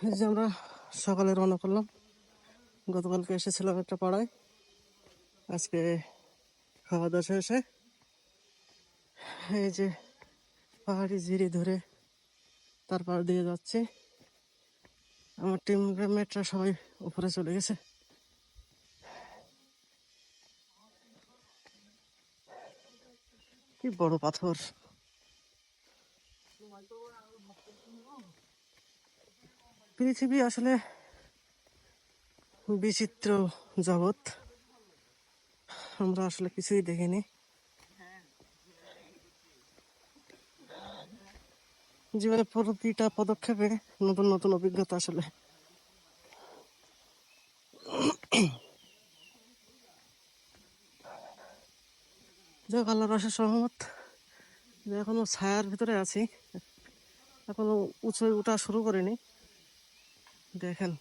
এই যে আমরা সকালে রওনা করলাম। গতকালকে এসেছিলাম একটা পাড়ায়, আজকে খাওয়া দাওয়া শেষে এই যে পাহাড়ি ঝিরি ধরে তারপর দিয়ে যাচ্ছে। আমার টিম মেটরা সবাই উপরে চলে গেছে। কি বড় পাথর! পৃথিবী আসলে বিচিত্র জগৎ, আমরা আসলে কিছুই দেখিনি। জীবনে প্রতিটা পদক্ষেপে নতুন নতুন অভিজ্ঞতা আসলে। যাক, আল্লাহর অশেষ রহমত, এখনো ছায়ার ভিতরে আছি, এখনো উঁচু উঠা শুরু করিনি। দেখেন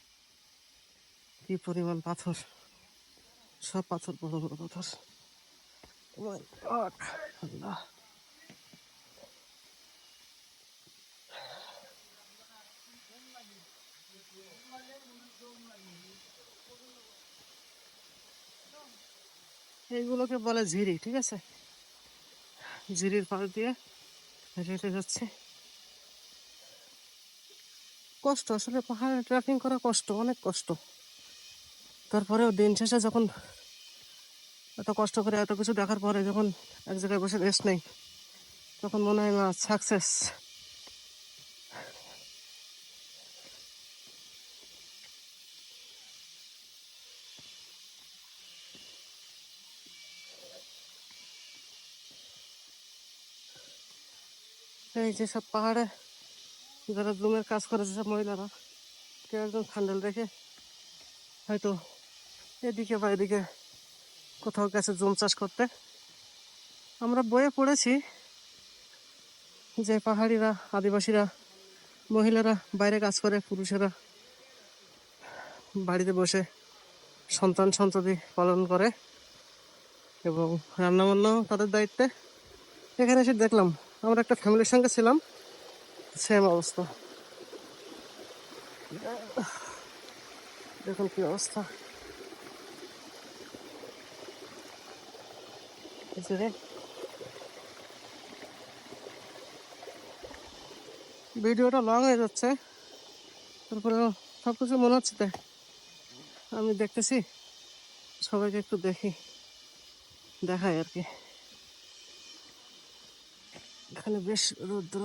কি পরিমাণ পাথর, সব পাথর বড় বড় পাথর। Oh my God, আল্লাহ! এইগুলোকে বলে ঝিরি, ঠিক আছে? ঝিরির পাশ দিয়ে হেঁটে যাচ্ছে। কষ্ট আসলে, পাহাড়ে ট্রেকিং করা কষ্ট, অনেক কষ্ট। তারপরেও দিন শেষে যখন এত কষ্ট করে এত কিছু দেখার পরে যখন এক জায়গায় বসে রেস্ট নেই, তখন মনে হয় না সাকসেস। এই যে সব পাহাড়ে যারা জুমের কাজ করে, যেসব মহিলারা, কেউ একজন খান্ডেল রেখে হয়তো এদিকে বা এদিকে কোথাও গেছে জুম চাষ করতে। আমরা বইয়ে পড়েছি যে পাহাড়িরা, আদিবাসীরা, মহিলারা বাইরে কাজ করে, পুরুষেরা বাড়িতে বসে সন্তান সন্ততি পালন করে এবং রান্নাবান্নাও তাদের দায়িত্বে। এখানে এসে দেখলাম, আমরা একটা ফ্যামিলির সঙ্গে ছিলাম, সেম অবস্থা। দেখুন কি অবস্থা! ভিডিওটা লং হয়ে যাচ্ছে, তারপরে সবকিছু মনে হচ্ছে আমি দেখতেছি, সবাইকে একটু দেখাই আর কি। এখানে বেশ রৌদ্র,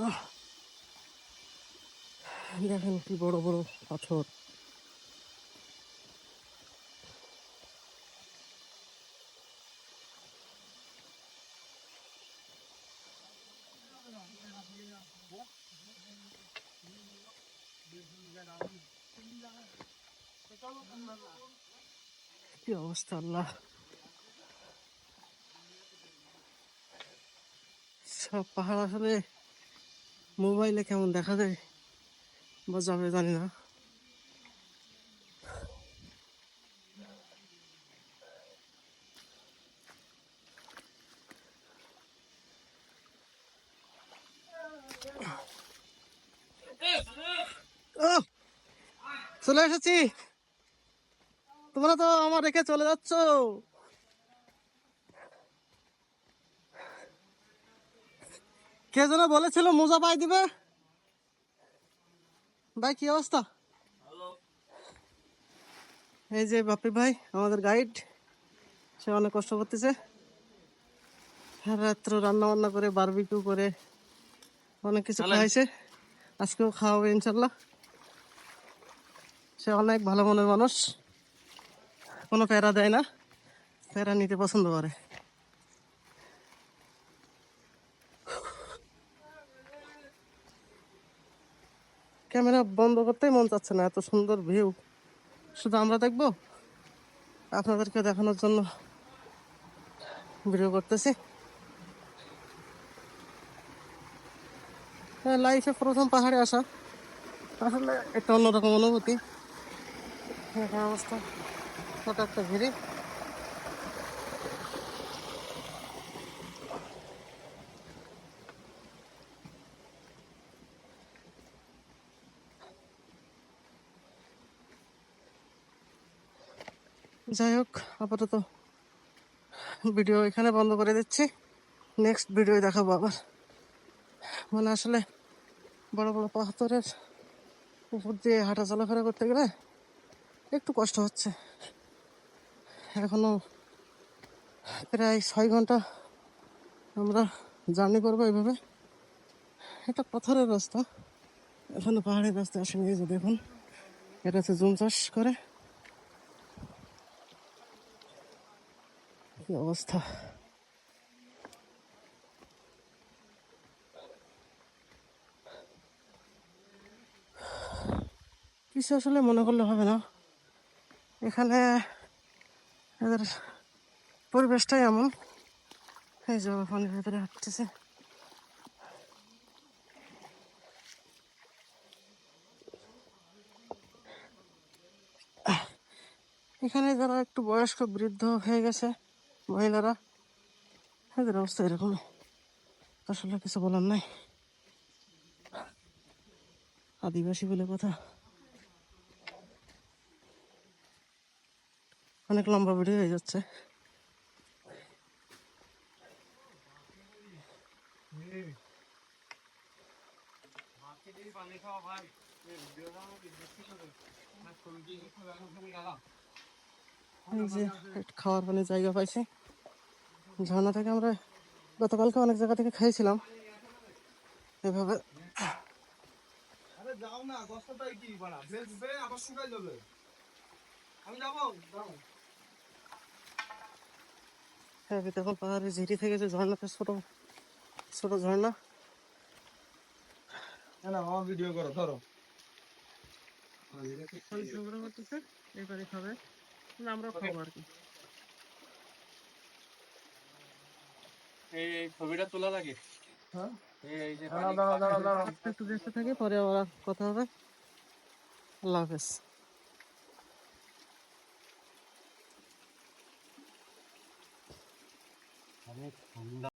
দেখেন কি বড় বড় পাথর। কি অবস্থা আল্লাহ! সব পাহাড় আসলে মোবাইলে কেমন দেখা যায় বা যাবে জানি না। ও, চলে এসেছি। তোমরা তো আমার রেখে চলে যাচ্ছ। কে যেন বলেছিল মোজা পাই দিবে। ভাই কি অবস্থা? এই যে বাপি ভাই আমাদের গাইড, সে অনেক কষ্ট করতেছে, রাত্র রান্না বান্না করে বারবিকিউ করে অনেক কিছু খাওয়াইছে, আজকেও খাওয়াবে ইনশাল্লাহ। সে অনেক ভালো মনের মানুষ, কোনো প্যারা দেয় না, প্যারা নিতে পছন্দ করে। ক্যামেরা বন্ধ করতেই মন চাচ্ছে না, এত সুন্দর ভিউ শুধু আমরা দেখবো, আপনাদেরকে দেখানোর জন্য ভিডিও করতেছি। লাইফে প্রথম পাহাড়ে আসা, আসলে একটা অন্যরকম অনুভূতি। অবস্থা, ছোট একটা ঘিরে। যাই হোক, আপাতত ভিডিও এখানে বন্ধ করে দিচ্ছি। নেক্সট ভিডিও দেখাবো আবার। মানে আসলে বড় বড় পাথরের উপর দিয়ে হাঁটা চলাফেরা করতে গেলে একটু কষ্ট হচ্ছে। এখনো প্রায় 6 ঘন্টা আমরা জার্নি করবো এইভাবে। এটা পাথরের রাস্তা, এখনো পাহাড়ের রাস্তা আসেনি। এই যে দেখুন, এটা হচ্ছে জুম চাষ করে। কি অবস্থা! কিছু আসলে মনে করলে হবে না, এখানে এদের পরিবেশটাই এমন। এই যে পানির ভেতরে হাঁটতেছে। এখানে যারা একটু বয়স্ক বৃদ্ধ হয়ে গেছে মহিলারা, এদের অবস্থা এরকমই। আসলে কিছু বলার নাই, আদিবাসী বলে কথা। অনেক লম্বা ভিডিও হয়ে যাচ্ছে। এই যে একটু খাওয়ার পানির জায়গা পাইছি ঝর্ণা থেকে। আমরা গতকালকে অনেক জায়গা থেকে খেয়েছিলাম এভাবে। আরে যাও না, দশটায় কি বাড়া বেচবে আবার শুকাই যাবে। আমি যাবো যাও। হ্যাঁ, তখন পাহাড়ের ঝিরি থেকে যে ঝর্ণাতে ছোট ছোট ঝর্ণা। না আমার ভিডিও করো ধরো। ঝগড়া করতেছে, এবারে খাবে, আমরা খাবো আর কি। এই ছবিটা তোলা লাগে। হ্যাঁ এই যে দাঁড়াও দাঁড়াও দাঁড়াও দাঁড়াও। একটু দেখতে থাকে, পরে আবার কথা হবে। আল্লাহ হাফেজ। অনেক ঠান্ডা।